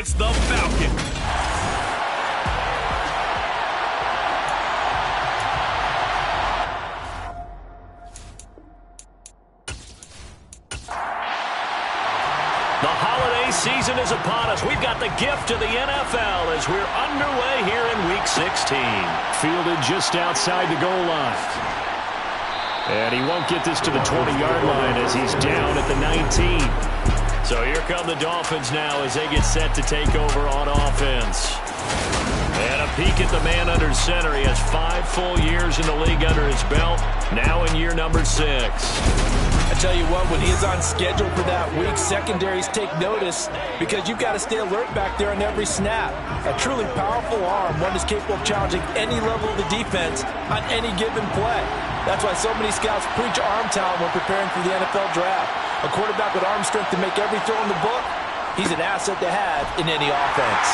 It's the Falcons. The holiday season is upon us. We've got the gift of the NFL as we're underway here in Week 16. Fielded just outside the goal line. And he won't get this to the 20-yard line as he's down at the 19. So here come the Dolphins now as they get set to take over on offense. And a peek at the man under center. He has 5 full years in the league under his belt, now in year number 6. I tell you what, when he is on schedule for that week, secondaries take notice because you've got to stay alert back there on every snap. A truly powerful arm, one is capable of challenging any level of the defense on any given play. That's why so many scouts preach arm talent when preparing for the NFL draft. A quarterback with arm strength to make every throw in the book, he's an asset to have in any offense.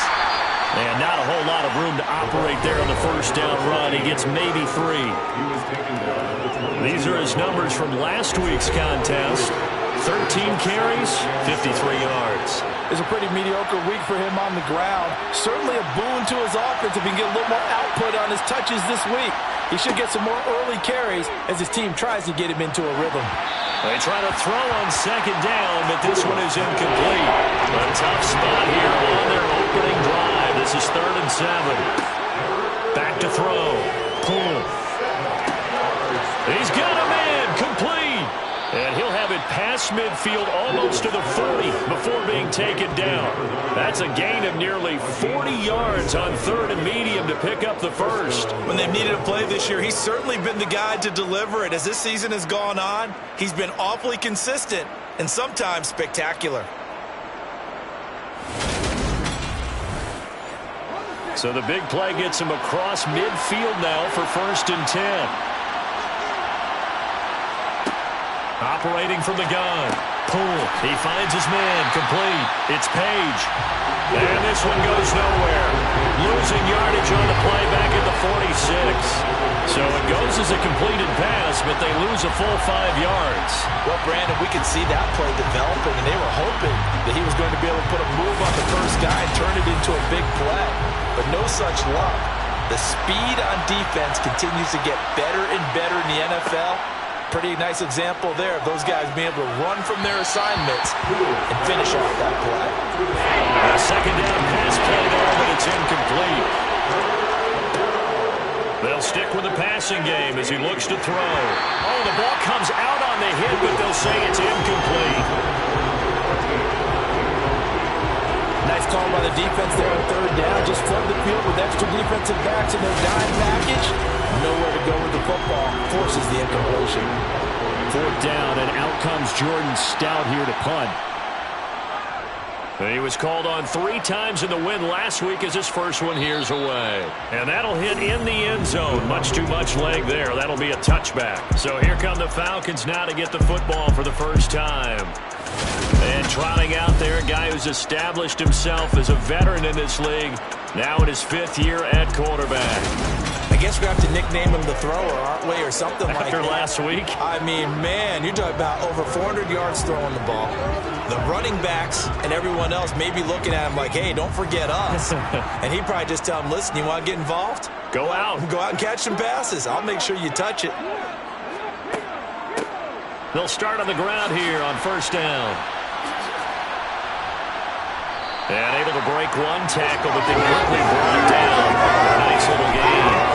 And not a whole lot of room to operate there on the first down run. He gets maybe 3. These are his numbers from last week's contest. 13 carries, 53 yards. It's a pretty mediocre week for him on the ground. Certainly a boon to his offense if he can get a little more output on his touches this week. He should get some more early carries as his team tries to get him into a rhythm. They try to throw on second down, but this one is incomplete. A tough spot here on their opening drive. This is 3rd and 7. Back to throw. Pull. He's got him in. Complete. And he'll have it past midfield almost to the 40 before being taken down. That's a gain of nearly 40 yards on 3rd and medium to pick up the first. When they've needed a play this year, he's certainly been the guy to deliver it. As this season has gone on, he's been awfully consistent and sometimes spectacular. So the big play gets him across midfield now for 1st and 10. Operating from the gun. Pull. He finds his man. Complete. It's Page. And this one goes nowhere. Losing yardage on the play back at the 46. So it goes as a completed pass, but they lose a full 5 yards. Well, Brandon, we could see that play developing, and they were hoping that he was going to be able to put a move on the first guy and turn it into a big play. But no such luck. The speed on defense continues to get better and better in the NFL. Pretty nice example there of those guys being able to run from their assignments and finish off that play. A second down pass play there, but it's incomplete. They'll stick with the passing game as he looks to throw. Oh, the ball comes out on the hit, but they'll say it's incomplete. Nice call by the defense there on 3rd down. Just flood the field with extra defensive backs in their dime package. Nowhere to go with the football. Forces the incompletion. 4th down, and out comes Jordan Stout here to punt. He was called on 3 times in the win last week as his first one here's away. And that'll hit in the end zone. Much too much leg there. That'll be a touchback. So here come the Falcons now to get the football for the first time. And trotting out there, a guy who's established himself as a veteran in this league, now in his 5th year at quarterback. I guess we have to nickname him the thrower, aren't we, or something like that. After last week? I mean, man, you're talking about over 400 yards throwing the ball. The running backs and everyone else may be looking at him like, hey, don't forget us. And he'd probably just tell him, listen, you want to get involved? Go out. Go out and catch some passes. I'll make sure you touch it. They'll start on the ground here on 1st down. And able to break one tackle, but they quickly brought down. Nice little game.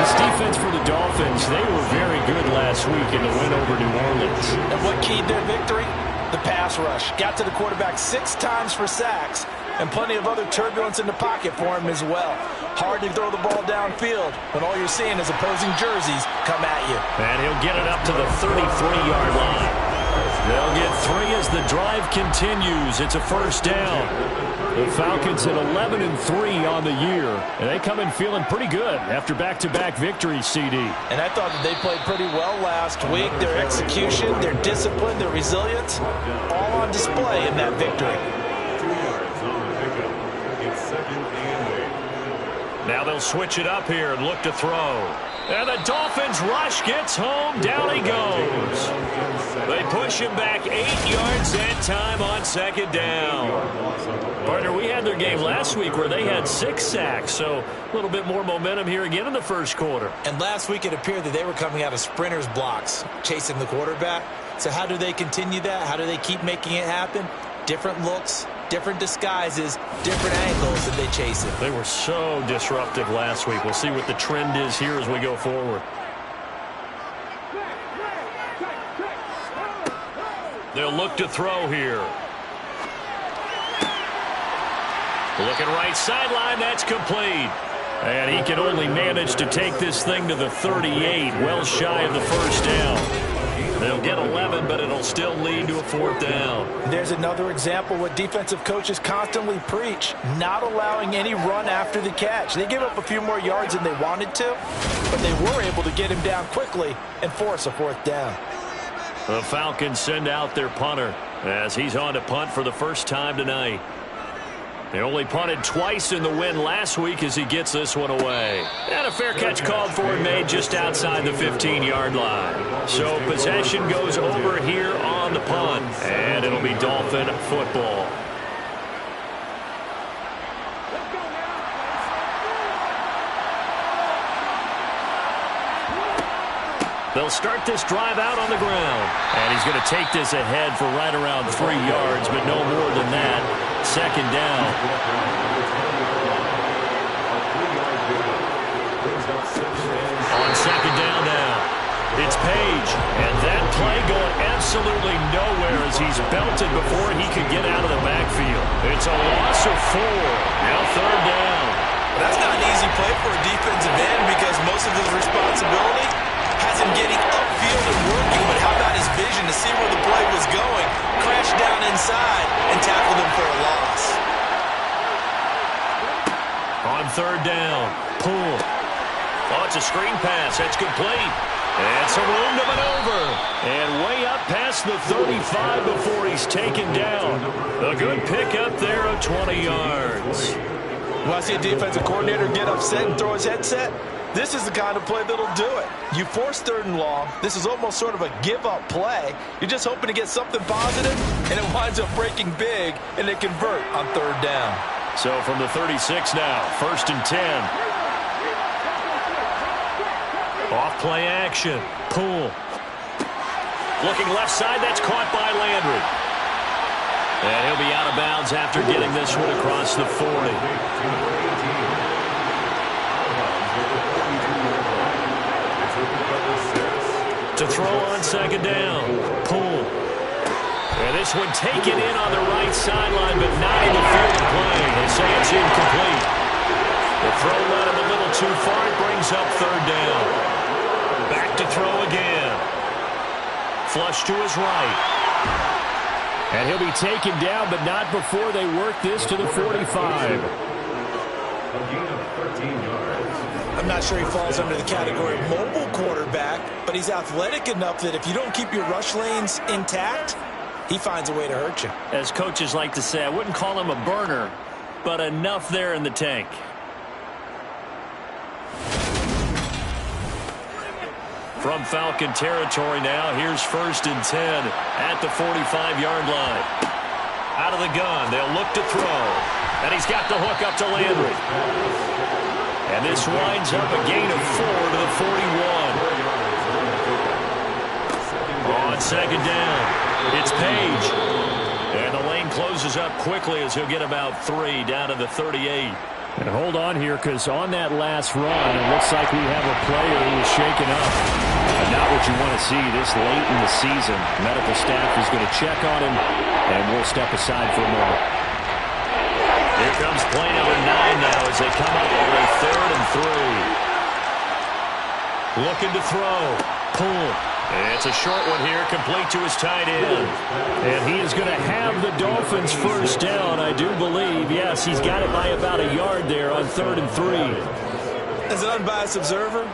This defense for the Dolphins, they were very good last week in the win over New Orleans. And what keyed their victory? The pass rush. Got to the quarterback 6 times for sacks, and plenty of other turbulence in the pocket for him as well. Hard to throw the ball downfield when all you're seeing is opposing jerseys come at you. And he'll get it up to the 33-yard line. They'll get 3 as the drive continues. It's a 1st down. The Falcons at 11-3 on the year, and they come in feeling pretty good after back-to-back victories, CD. And I thought that they played pretty well last week. Their execution, their discipline, their resilience, all on display in that victory. Now they'll switch it up here and look to throw. And the Dolphins rush gets home. Down he goes. They push him back 8 yards that time on second down. Partner, we had their game last week where they had 6 sacks, so a little bit more momentum here again in the first quarter. And last week it appeared that they were coming out of sprinters blocks, chasing the quarterback. So how do they continue that? How do they keep making it happen? Different looks, different disguises, different angles that they chase it. They were so disruptive last week. We'll see what the trend is here as we go forward. They'll look to throw here. Looking right sideline, that's complete. And he can only manage to take this thing to the 38, well shy of the first down. They'll get 11, but it'll still lead to a 4th down. There's another example what defensive coaches constantly preach, not allowing any run after the catch. They gave up a few more yards than they wanted to, but they were able to get him down quickly and force a 4th down. The Falcons send out their punter as he's on to punt for the first time tonight. They only punted twice in the win last week as he gets this one away. And a fair catch called for and made just outside the 15-yard line. So possession goes over here on the punt, and it'll be Dolphin football. They'll start this drive out on the ground. And he's going to take this ahead for right around 3 yards, but no more than that. Second down. On second down now, it's Page. And that play going absolutely nowhere as he's belted before he could get out of the backfield. It's a loss of 4. Now 3rd down. That's not an easy play for a defensive end because most of his responsibility has him getting upfield and working, but how about his vision to see where the play was going, crashed down inside, and tackled him for a loss. On 3rd down, pull. Oh, it's a screen pass. That's complete. And some room to maneuver. And way up past the 35 before he's taken down. A good pickup there of 20 yards. When I see a defensive coordinator get upset and throw his headset, this is the kind of play that'll do it. You force 3rd and long. This is almost sort of a give-up play. You're just hoping to get something positive, and it winds up breaking big, and they convert on 3rd down. So from the 36 now, 1st and 10. Off play action. Pull. Looking left side, that's caught by Landry. And he'll be out of bounds after getting this one across the 40. To throw on second down. Pull. And this one taken in on the right sideline, but not in the field of play. They say it's incomplete. The throw led him a little too far. It brings up 3rd down. Back to throw again. Flush to his right. And he'll be taken down, but not before they work this to the 45. I'm not sure he falls under the category of mobile quarterback, but he's athletic enough that if you don't keep your rush lanes intact, he finds a way to hurt you. As coaches like to say, I wouldn't call him a burner, but enough there in the tank. From Falcon territory now, here's 1st and 10 at the 45-yard line. Out of the gun, they'll look to throw. And he's got the hook up to Landry. And this winds up a gain of 4 to the 41. On second down, it's Page. And the lane closes up quickly as he'll get about 3 down to the 38. And hold on here, because on that last run, it looks like we have a player who is shaken up. And not what you want to see this late in the season. Medical staff is going to check on him, and we'll step aside for a moment. Here comes play number 9 now as they come up on a 3rd and 3. Looking to throw. Pull. It's a short one here, complete to his tight end. And he is going to have the Dolphins first down, I do believe. Yes, he's got it by about a yard there on 3rd and 3. As an unbiased observer,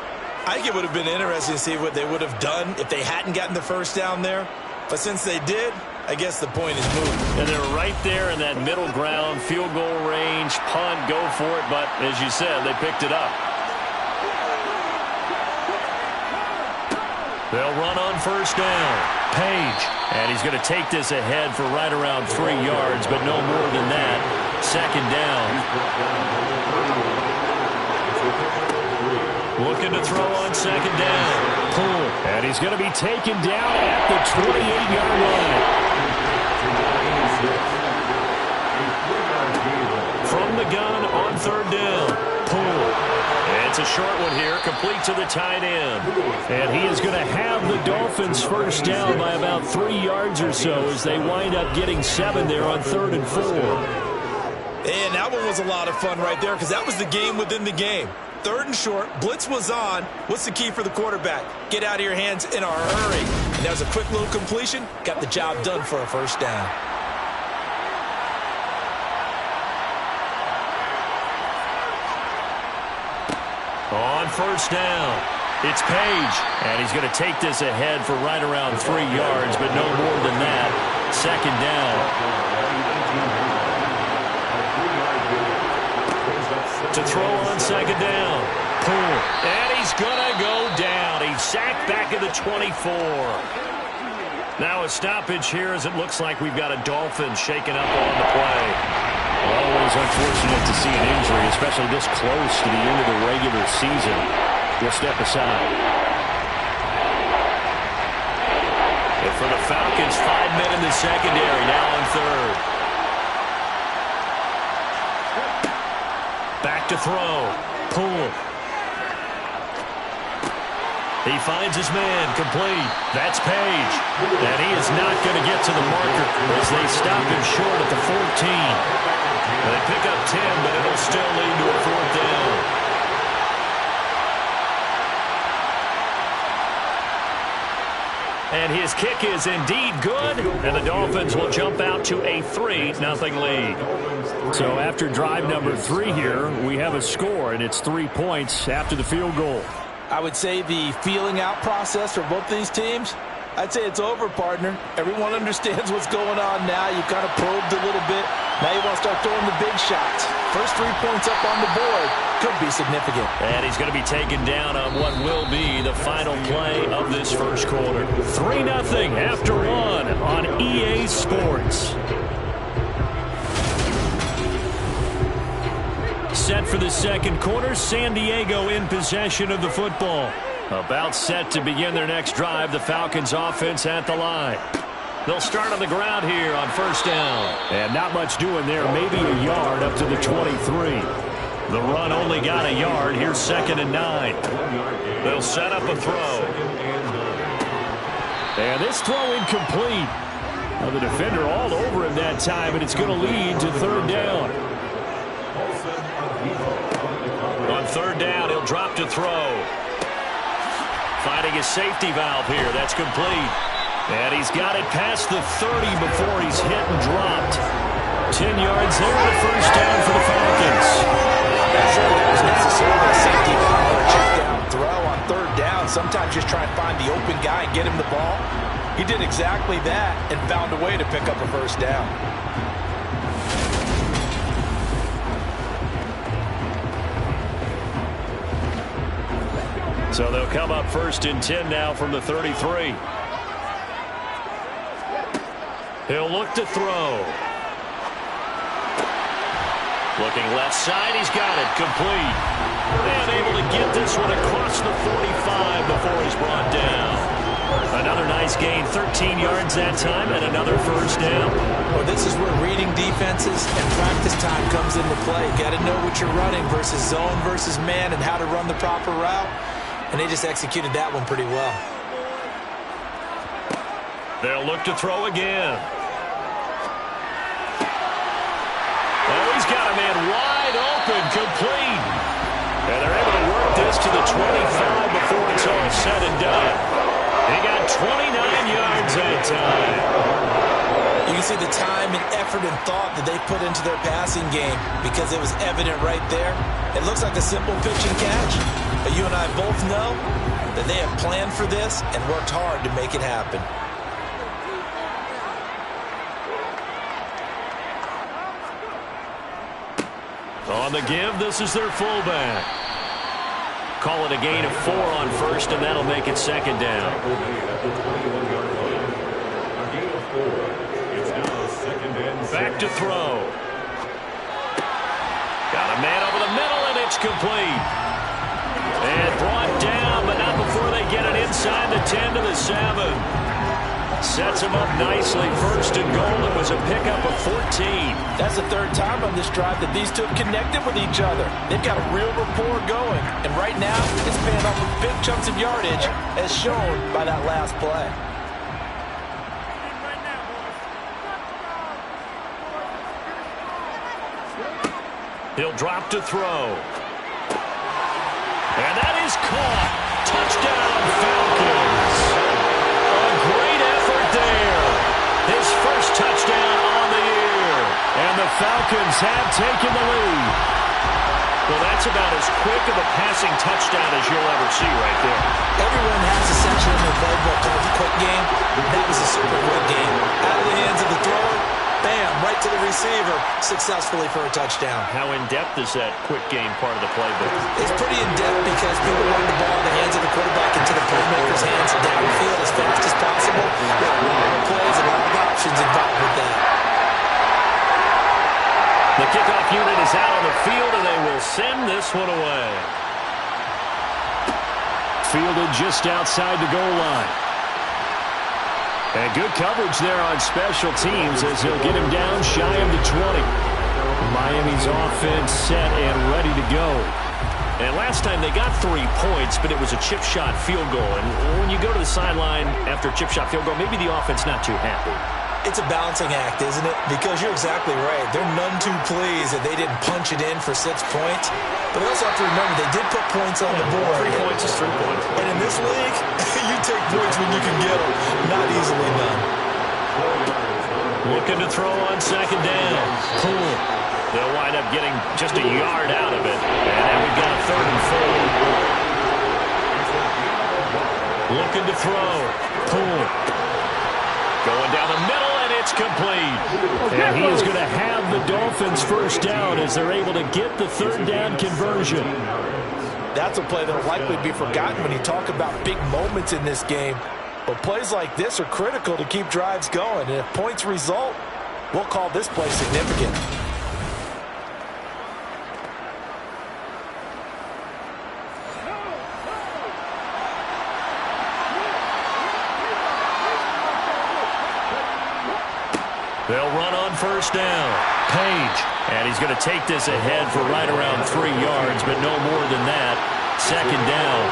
I think it would have been interesting to see what they would have done if they hadn't gotten the first down there. But since they did, I guess the point is moved. And they're right there in that middle ground, field goal range, punt, go for it. But as you said, they picked it up. They'll run on first down. Page. And he's going to take this ahead for right around 3 yards, but no more than that. Second down. Looking to throw on second down. Pull. And he's going to be taken down at the 28-yard line. From the gun on third down. Pull. It's a short one here, complete to the tight end. And he is going to have the Dolphins first down by about 3 yards or so as they wind up getting 7 there on 3rd and 4. And that one was a lot of fun right there because that was the game within the game. 3rd and short, blitz was on. What's the key for the quarterback? Get out of your hands in a hurry. And that was a quick little completion. Got the job done for a first down. On first down, it's Page. And he's going to take this ahead for right around 3 yards, but no more than that. Second down. To throw on second down. Pull. And he's going to go down. He's sacked back at the 24. Now a stoppage here as it looks like we've got a Dolphin shaken up on the play. Always unfortunate to see an injury, especially this close to the end of the regular season. We'll step aside. And for the Falcons, 5 men in the secondary, now on third. Back to throw. Pull. He finds his man, complete. That's Page. And he is not going to get to the marker as they stop him short at the 14. They pick up 10, but it'll still lead to a 4th down. And his kick is indeed good, and the Dolphins will jump out to a 3-0 lead. So after drive number 3 here, we have a score, and it's 3 points after the field goal. I would say the feeling out process for both these teams, I'd say it's over, partner. Everyone understands what's going on now. You kind of probed a little bit. Now you want to start throwing the big shots. First 3 points up on the board could be significant. And he's going to be taken down on what will be the final play of this first quarter. 3-0 after 1 on EA Sports. Set for the second quarter, San Diego in possession of the football. About set to begin their next drive, the Falcons offense at the line. They'll start on the ground here on first down. And not much doing there, maybe a yard up to the 23. The run only got a yard. Here's 2nd and 9. They'll set up a throw. And this throw incomplete. Well, the defender all over him that time, and it's going to lead to 3rd down. On 3rd down, he'll drop to throw. Finding his safety valve here. That's complete. And he's got it past the 30 before he's hit and dropped. 10 yards there, the first down for the Falcons. Not sure that was necessarily a safety valve or a check down throw on 3rd down. Sometimes just try and find the open guy and get him the ball. He did exactly that and found a way to pick up a first down. So they'll come up 1st and 10 now from the 33. He'll look to throw. Looking left side, he's got it, complete. And able to get this one across the 45 before he's brought down. Another nice gain, 13 yards that time, and another first down. Well, this is where reading defenses and practice time comes into play. Got to know what you're running versus zone versus man and how to run the proper route. And they just executed that one pretty well. They'll look to throw again. Oh, he's got a man wide open, complete. And they're able to work this to the 25 before it's all said and done. He got 29 yards that time. You can see the time and effort and thought that they put into their passing game because it was evident right there. It looks like a simple pitch and catch, but you and I both know that they have planned for this and worked hard to make it happen. On the give, this is their fullback. call it a gain of 4 on first, and that'll make it second down. Back to throw. Got a man over the middle, and it's complete. And brought down, but not before they get it inside the 10 to the 7. Sets him up nicely. First and goal. It was a pickup of 14. That's the third time on this drive that these two have connected with each other. They've got a real rapport going. And right now, it's paying off with big chunks of yardage, as shown by that last play. He'll drop to throw. And that is caught. Touchdown, Falcons. A great effort there. His first touchdown on the year. And the Falcons have taken the lead. Well, that's about as quick of a passing touchdown as you'll ever see right there. Everyone has a section in their playbook called the quick game. That was a super quick game. Out of the hands of the thrower, bam, right to the receiver, successfully for a touchdown. How in-depth is that quick game part of the playbook? It's pretty in-depth because people want the ball in the hands of the quarterback into the playmaker's hands downfield as fast as possible. There are a lot of plays, a lot of options involved with that. The kickoff unit is out on the field, and they will send this one away. Fielded just outside the goal line. And good coverage there on special teams as he'll get him down shy of the 20. Miami's offense set and ready to go. And last time they got 3 points, but it was a chip shot field goal. And when you go to the sideline after a chip shot field goal, maybe the offense not too happy. It's a balancing act, isn't it? Because you're exactly right. They're none too pleased that they didn't punch it in for 6 points. But they also have to remember they did put points on the board. 3 points is 3 points. And in this league, you take points when you can get them. Not easily done. Looking to throw on second down. Cool. They'll wind up getting just a yard out of it. And then we've got a 3rd and 4. Looking to throw. Cool. Going down the middle, and it's complete. And he is going to have the Dolphins first down as they're able to get the 3rd down conversion. That's a play that will likely be forgotten when you talk about big moments in this game. But plays like this are critical to keep drives going. And if points result, we'll call this play significant. They'll run on first down. Page. And he's going to take this ahead for right around 3 yards, but no more than that. Second down.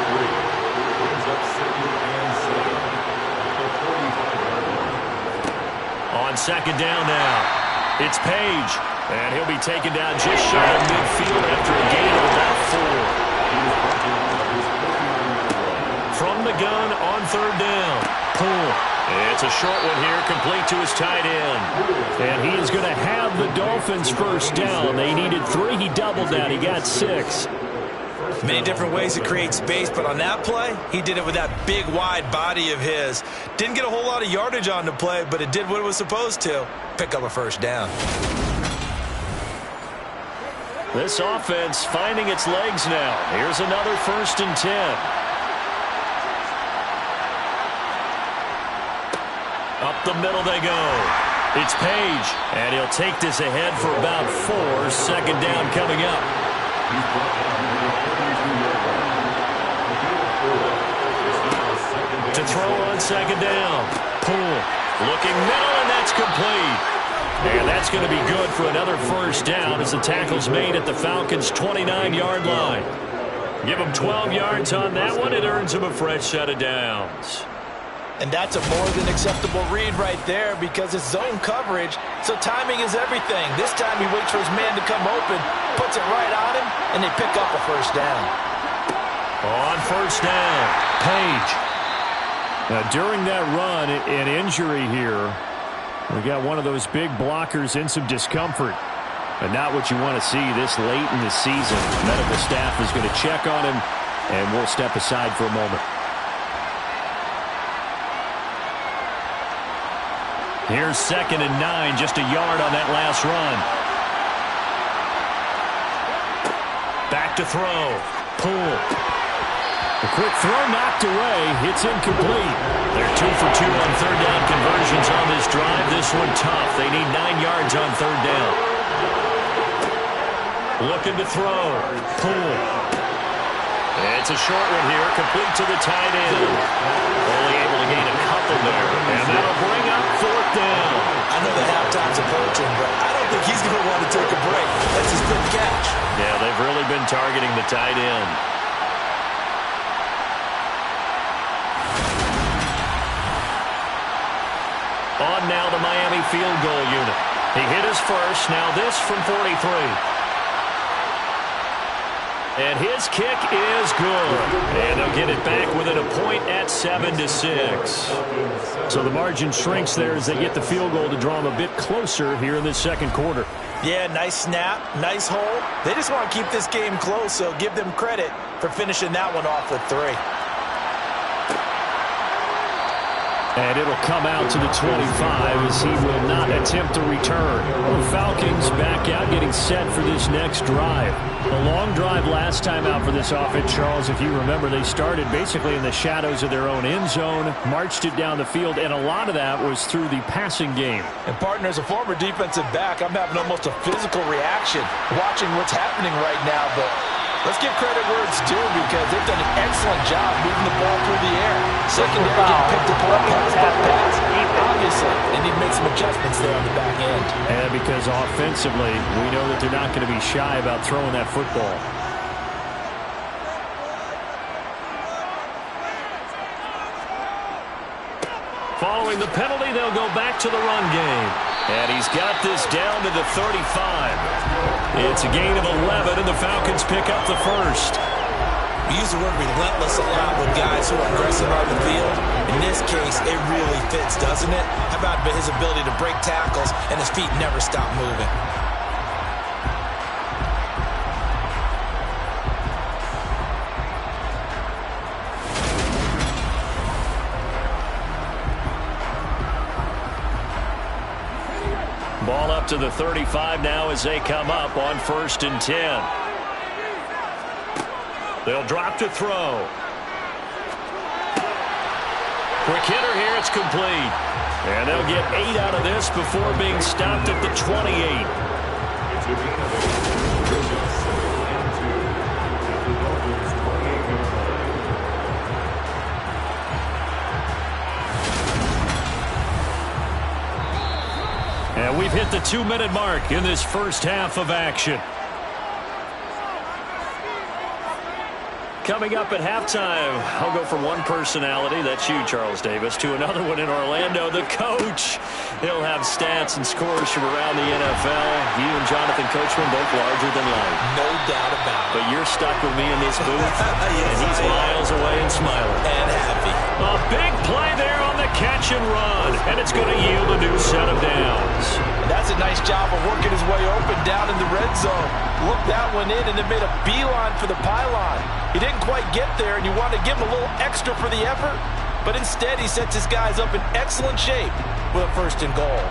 On second down now. It's Page. And he'll be taken down just shy of midfield after a gain of about 4. From the gun on third down. Pull. It's a short one here, complete to his tight end. And he is going to have the Dolphins first down. They needed 3. He doubled that. He got 6. Many different ways to create space, but on that play, he did it with that big, wide body of his. Didn't get a whole lot of yardage on the play, but it did what it was supposed to. Pick up a first down. This offense finding its legs now. Here's another 1st and 10. Up the middle they go. It's Page, and he'll take this ahead for about 4. Second down coming up. To throw on second down. Pull. Looking middle, and that's complete. And that's going to be good for another first down as the tackle's made at the Falcons' 29-yard line. Give them 12 yards on that one. It earns them a fresh set of downs. And that's a more than acceptable read right there because it's zone coverage, so timing is everything. This time he waits for his man to come open, puts it right on him, and they pick up a first down. On first down, Page. Now, during that run, an injury here. We got one of those big blockers in some discomfort. And not what you want to see this late in the season. Medical staff is going to check on him, and we'll step aside for a moment. Here's 2nd and 9, just a yard on that last run. Back to throw. Pull. A quick throw knocked away. It's incomplete. They're 2 for 2 on third down conversions on this drive. This one tough. They need 9 yards on third down. Looking to throw. Pull. It's a short one here. Complete to the tight end. Only able to gain a couple there. And that'll bring up fourth down. I know the halftime's approaching, but I don't think he's going to want to take a break. That's his big catch. Yeah, they've really been targeting the tight end. On now the Miami field goal unit. He hit his first. Now this from 43. And his kick is good. And they'll get it back within a point at 7-6. So the margin shrinks there as they get the field goal to draw them a bit closer here in this second quarter. Yeah, nice snap, nice hole. They just want to keep this game close, so give them credit for finishing that one off with 3. And it'll come out to the 25 as he will not attempt to return. The Falcons back out getting set for this next drive. A long drive last time out for this offense, Charles. If you remember, they started basically in the shadows of their own end zone, marched it down the field, and a lot of that was through the passing game. And, partner, as a former defensive back, I'm having almost a physical reaction watching what's happening right now, but let's give credit where it's due because they've done an excellent job moving the ball through the air. Secondary getting picked apart pass by pass. Obviously, they need to make some adjustments there on the back end. And because offensively, we know that they're not going to be shy about throwing that football. Following the penalty, they'll go back to the run game. And he's got this down to the 35. It's a gain of 11, and the Falcons pick up the first. We use the word relentless a lot with guys who are aggressive on the field. In this case, it really fits, doesn't it? How about his ability to break tackles and his feet never stop moving? Ball up to the 35 now as they come up on 1st and 10. They'll drop to throw. Quick hitter here, it's complete. And they'll get 8 out of this before being stopped at the 28. And we've hit the 2-minute mark in this first half of action. Coming up at halftime, I'll go from one personality, that's you, Charles Davis, to another one in Orlando, the coach. He'll have stats and scores from around the NFL. You and Jonathan Coachman both larger than life. No doubt about it. But you're stuck with me in this booth, and he's miles away and smiling. And happy. A big play there on the catch and run, and it's going to yield a new set of downs. And that's a nice job of working his way open down in the red zone. Looked that one in and then made a beeline for the pylon. He didn't quite get there, and you want to give him a little extra for the effort, but instead he sets his guys up in excellent shape with a 1st and goal.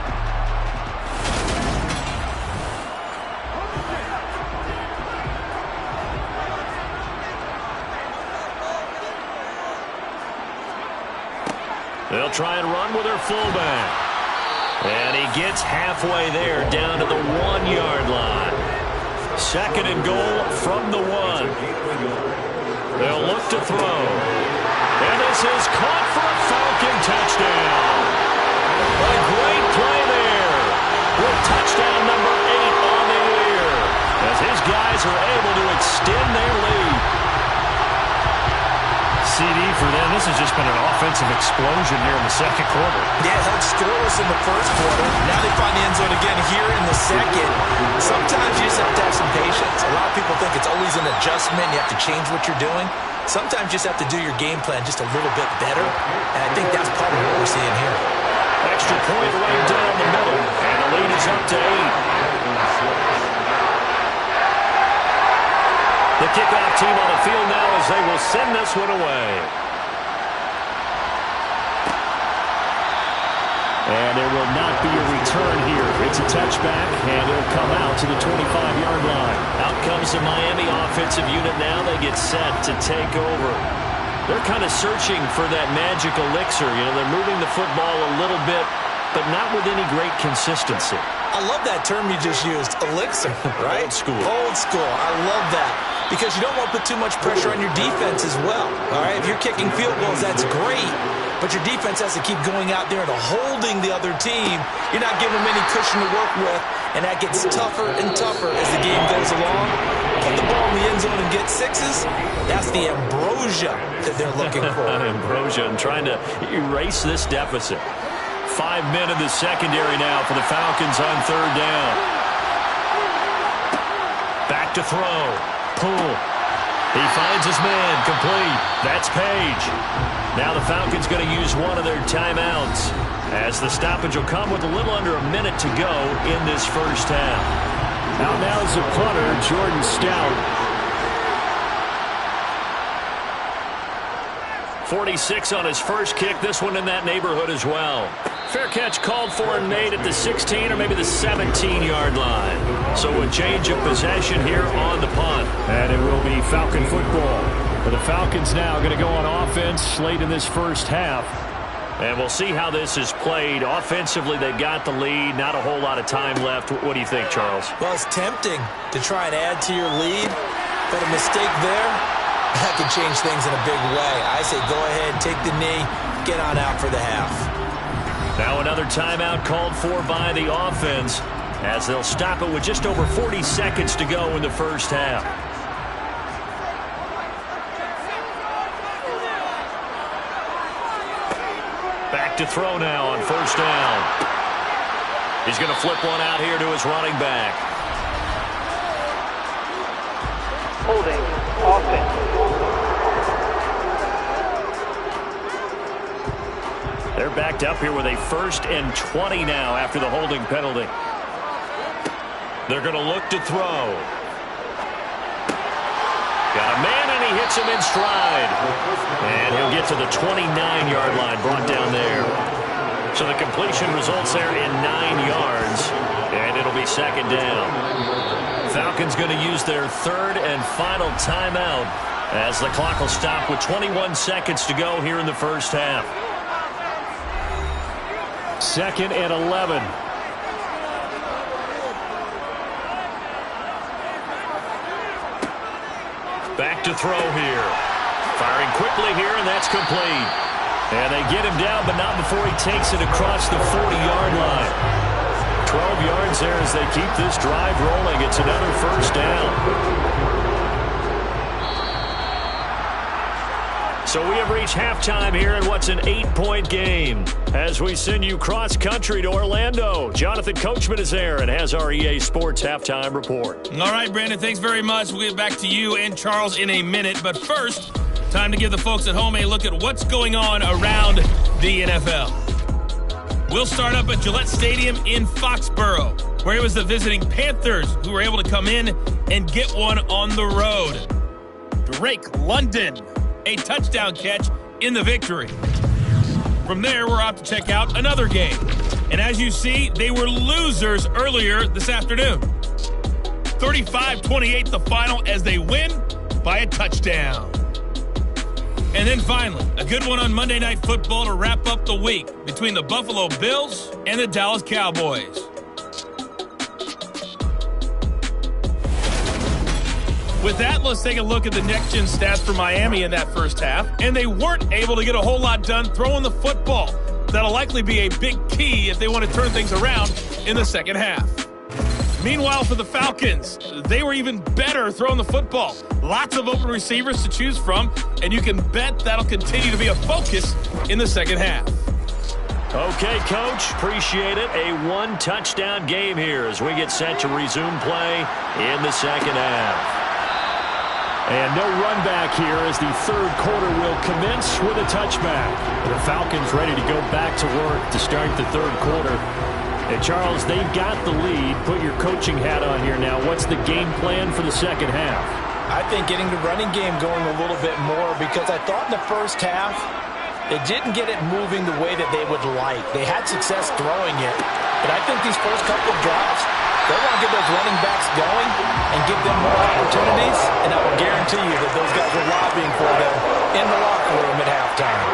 They'll try and run with their fullback. And he gets halfway there down to the 1-yard line. 2nd and goal from the 1. They'll look to throw. And this is caught for a Falcon touchdown. A great play there with touchdown number 8 on the year as his guys are able to extend their lead. CD for them. This has just been an offensive explosion here in the second quarter. Yeah, held scoreless in the first quarter. Now they find the end zone again here in the second. Sometimes you just have to have some patience. A lot of people think it's always an adjustment. You have to change what you're doing. Sometimes you just have to do your game plan just a little bit better. And I think that's part of what we're seeing here. Extra point right down the middle. And the lead is up to 8. The kickoff team on the field now as they will send this one away. And there will not be a return here. It's a touchback, and it'll come out to the 25-yard line. Out comes the Miami offensive unit now. They get set to take over. They're kind of searching for that magic elixir. You know, they're moving the football a little bit, but not with any great consistency. I love that term you just used, elixir, right? Old school. Old school. I love that. Because you don't want to put too much pressure on your defense as well. All right, if you're kicking field goals, that's great. But your defense has to keep going out there and holding the other team. You're not giving them any cushion to work with, and that gets tougher and tougher as the game goes along. Put the ball in the end zone and get sixes. That's the ambrosia that they're looking for. Ambrosia and trying to erase this deficit. 5 men in the secondary now for the Falcons on third down. Back to throw. Pull. He finds his man. Complete. That's Page. Now the Falcons going to use one of their timeouts as the stoppage will come with a little under a minute to go in this first half. Out now is the punter, Jordan Stout. 46 on his first kick. This one in that neighborhood as well. Fair catch called for and made at the 16 or maybe the 17-yard line. So a change of possession here on the punt. And it will be Falcon football. For the Falcons now going to go on offense late in this first half. And we'll see how this is played. Offensively, they've got the lead. Not a whole lot of time left. What do you think, Charles? Well, it's tempting to try and add to your lead, but a mistake there, that could change things in a big way. I say go ahead, take the knee, get on out for the half. Now another timeout called for by the offense as they'll stop it with just over 40 seconds to go in the first half. Back to throw now on first down. He's going to flip one out here to his running back. Holding offense. They're backed up here with a 1st and 20 now after the holding penalty. They're going to look to throw. Got a man, and he hits him in stride. And he'll get to the 29-yard line, brought down there. So the completion results there in 9 yards, and it'll be second down. Falcons going to use their 3rd and final timeout as the clock will stop with 21 seconds to go here in the first half. 2nd and 11. Back to throw here. Firing quickly here, and that's complete. And they get him down, but not before he takes it across the 40-yard line. 12 yards there as they keep this drive rolling. It's another first down. So we have reached halftime here in what's an 8-point game as we send you cross-country to Orlando. Jonathan Coachman is there and has our EA Sports halftime report. All right, Brandon, thanks very much. We'll get back to you and Charles in a minute. But first, time to give the folks at home a look at what's going on around the NFL. We'll start up at Gillette Stadium in Foxborough, where it was the visiting Panthers who were able to come in and get one on the road. Drake London, a touchdown catch in the victory. From there, we're off to check out another game. And as you see, they were losers earlier this afternoon. 35-28 the final as they win by a touchdown. And then finally, a good one on Monday Night Football to wrap up the week between the Buffalo Bills and the Dallas Cowboys. With that, let's take a look at the next-gen stats for Miami in that first half. And they weren't able to get a whole lot done throwing the football. That'll likely be a big key if they want to turn things around in the second half. Meanwhile, for the Falcons, they were even better throwing the football. Lots of open receivers to choose from, and you can bet that'll continue to be a focus in the second half. Okay, Coach, appreciate it. A one-touchdown game here as we get set to resume play in the second half. And no run back here as the third quarter will commence with a touchback. The Falcons ready to go back to work to start the third quarter. And Charles, they've got the lead. Put your coaching hat on here now. What's the game plan for the second half? I think getting the running game going a little bit more because I thought in the first half they didn't get it moving the way that they would like. They had success throwing it, but I think these first couple of drives, they want to get those running backs going and give them more opportunities, and I will guarantee you that those guys are lobbying for them in the locker room at halftime.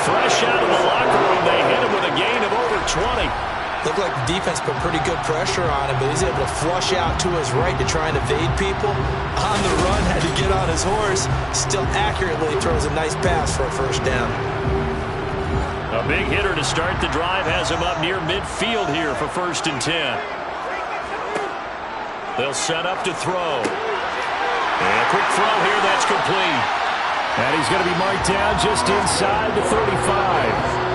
Fresh out of the locker room, they hit him with a gain of over 20. Looked like the defense put pretty good pressure on him, but he's able to flush out to his right to try and evade people. On the run, had to get on his horse. Still accurately throws a nice pass for a first down. A big hitter to start the drive has him up near midfield here for 1st and 10. They'll set up to throw. And a quick throw here, that's complete. And he's going to be marked down just inside the 35.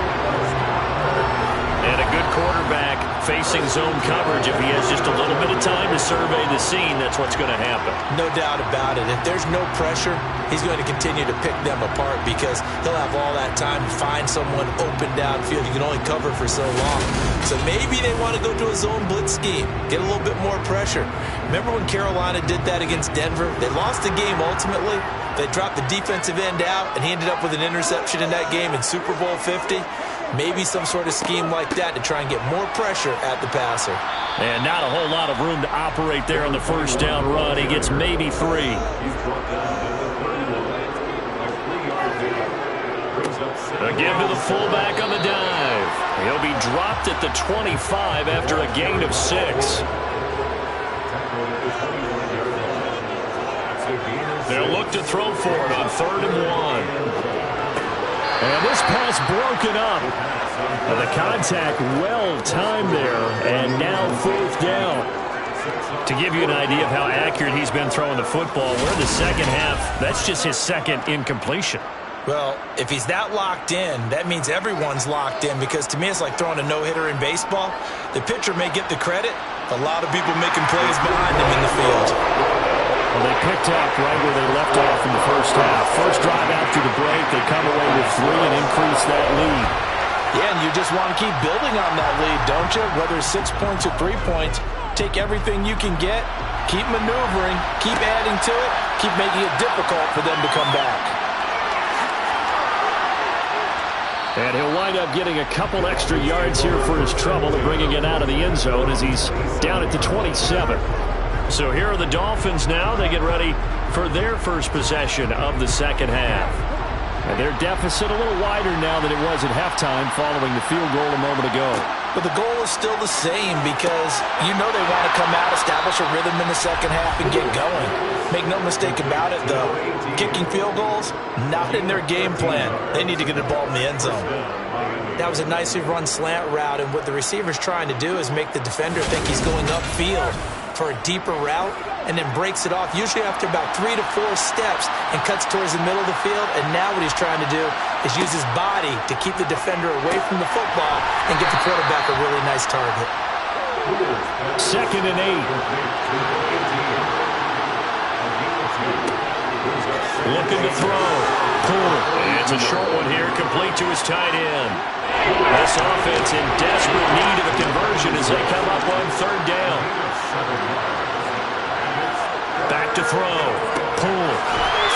And a good quarterback facing zone coverage. If he has just a little bit of time to survey the scene, that's what's going to happen. No doubt about it. If there's no pressure, he's going to continue to pick them apart because he'll have all that time to find someone open downfield. You can only cover for so long. So maybe they want to go to a zone blitz scheme, get a little bit more pressure. Remember when Carolina did that against Denver? They lost the game ultimately. They dropped the defensive end out, and he ended up with an interception in that game in Super Bowl 50. Maybe some sort of scheme like that to try and get more pressure at the passer. And not a whole lot of room to operate there on the first down run. He gets maybe 3. Again to the fullback on the dive. He'll be dropped at the 25 after a gain of 6. They'll look to throw for it on 3rd and 1. And this pass broken up. And the contact well timed there. And now 4th down. To give you an idea of how accurate he's been throwing the football, we're in the second half. That's just his 2nd incompletion. Well, if he's that locked in, that means everyone's locked in because to me it's like throwing a no-hitter in baseball. The pitcher may get the credit, but a lot of people making plays behind him in the field. Well, they picked up right where they left off in the first half. First drive after the break, they come away with 3 and increase that lead. Yeah, and you just want to keep building on that lead, don't you? Whether it's 6 points or 3 points, take everything you can get, keep maneuvering, keep adding to it, keep making it difficult for them to come back. And he'll wind up getting a couple extra yards here for his trouble and bringing it out of the end zone as he's down at the 27. So here are the Dolphins now. They get ready for their first possession of the second half. And their deficit a little wider now than it was at halftime following the field goal a moment ago. But the goal is still the same because you know they want to come out, establish a rhythm in the second half, and get going. Make no mistake about it, though. Kicking field goals, not in their game plan. They need to get the ball in the end zone. That was a nicely run slant route, and what the receiver's trying to do is make the defender think he's going upfield for a deeper route, and then breaks it off, usually after about 3 to 4 steps, and cuts towards the middle of the field. And now what he's trying to do is use his body to keep the defender away from the football and get the quarterback a really nice target. 2nd and 8. Looking to throw. Pull. It's a short one here, complete to his tight end. This offense in desperate need of a conversion as they come up on 3rd down. Back to throw. Pull.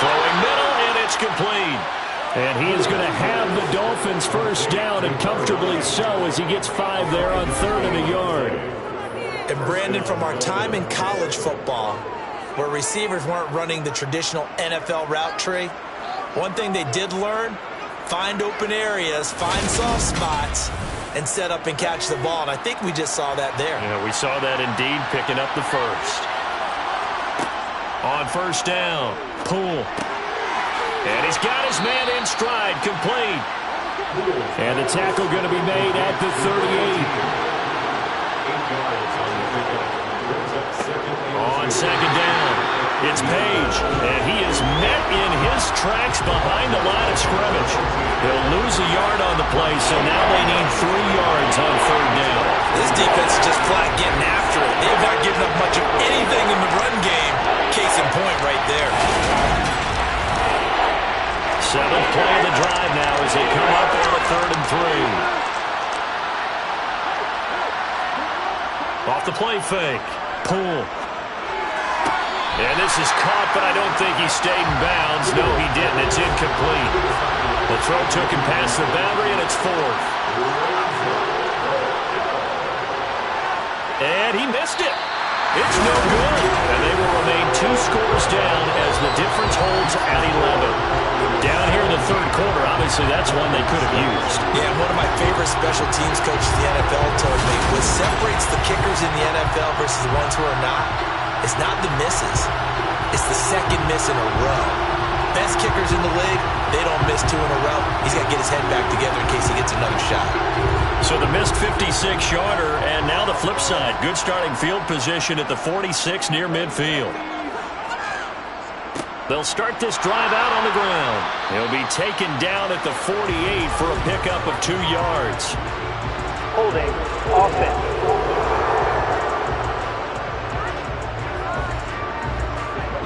Throwing middle, and it's complete. And he is going to have the Dolphins first down, and comfortably so, as he gets 5 there on 3rd and a yard. And Brandon, from our time in college football, where receivers weren't running the traditional NFL route tree, one thing they did learn, find open areas, find soft spots, and set up and catch the ball. And I think we just saw that there. Yeah, we saw that indeed, picking up the first. On 1st down, Pull. And he's got his man in stride, complete. And the tackle going to be made at the 38. On 2nd down, it's Page, and he is met in his tracks behind the line of scrimmage. They'll lose a yard on the play, so now they need 3 yards on 3rd down. This defense is just flat getting after it. They've not given up much of anything in the run game. Case in point right there. 7th play of the drive now as they come up on a 3rd and 3. Off the play fake. Pull. And this is caught, but I don't think he stayed in bounds. No, he didn't. It's incomplete. The throw took him past the boundary, and it's 4th. And he missed it. It's no good. And they will remain 2 scores down as the difference holds at 11. Down here quarter. Obviously, that's one they could have used. Yeah, one of my favorite special teams coaches in the NFL told me what separates the kickers in the NFL versus the ones who are not is not the misses. It's the second miss in a row. Best kickers in the league, they don't miss 2 in a row. He's got to get his head back together in case he gets another shot. So the missed 56-yarder, and now the flip side. Good starting field position at the 46 near midfield. They'll start this drive out on the ground. He'll be taken down at the 48 for a pickup of 2 yards. Holding offense.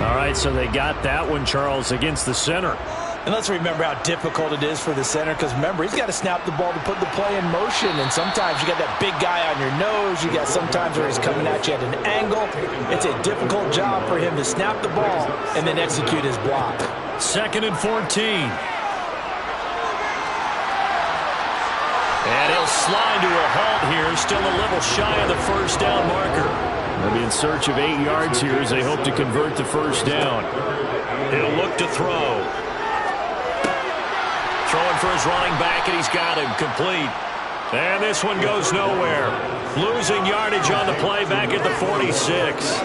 All right, so they got that one, Charles, against the center. And let's remember how difficult it is for the center, because remember, he's got to snap the ball to put the play in motion, and sometimes you got that big guy on your nose. You got sometimes where he's coming at you at an angle. It's a difficult job for him to snap the ball and then execute his block. 2nd and 14. And he'll slide to a halt here, still a little shy of the first down marker. They'll be in search of 8 yards here as they hope to convert the first down. He'll look to throw. Throwing for his running back, and he's got him complete. And this one goes nowhere. Losing yardage on the play back at the 46.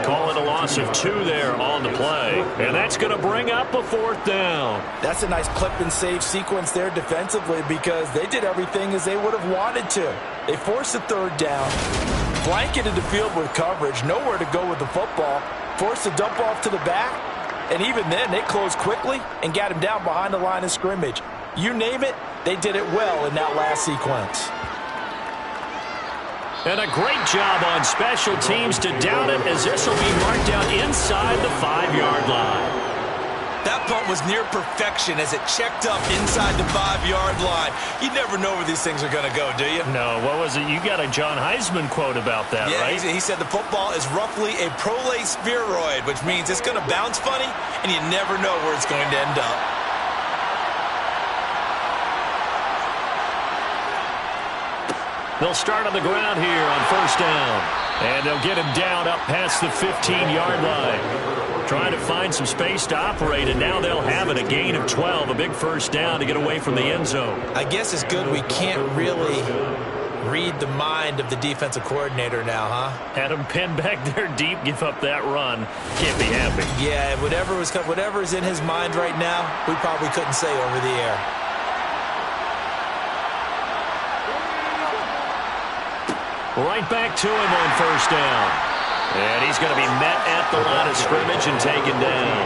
Call it a loss of 2 there on the play. And that's going to bring up a 4th down. That's a nice clip and save sequence there defensively, because they did everything as they would have wanted to. They forced a 3rd down, blanketed the field with coverage, nowhere to go with the football, forced a dump off to the back, and even then they closed quickly and got him down behind the line of scrimmage. You name it, they did it well in that last sequence. And a great job on special teams to down it, as this will be marked down inside the 5-yard line. That punt was near perfection as it checked up inside the 5-yard line. You never know where these things are going to go, do you? No, what was it? You got a John Heisman quote about that, right? Yeah, he said the football is roughly a prolate spheroid, which means it's going to bounce funny, and you never know where it's going to end up. They'll start on the ground here on 1st down. And they'll get him down up past the 15-yard line. Trying to find some space to operate, and now they'll have it. A gain of 12, a big 1st down to get away from the end zone. I guess it's good we can't really read the mind of the defensive coordinator now, huh? Had him pinned back there deep, give up that run. Can't be happy. Yeah, whatever is in his mind right now, we probably couldn't say over the air. Right back to him on 1st down. And he's going to be met at the line of scrimmage and taken down.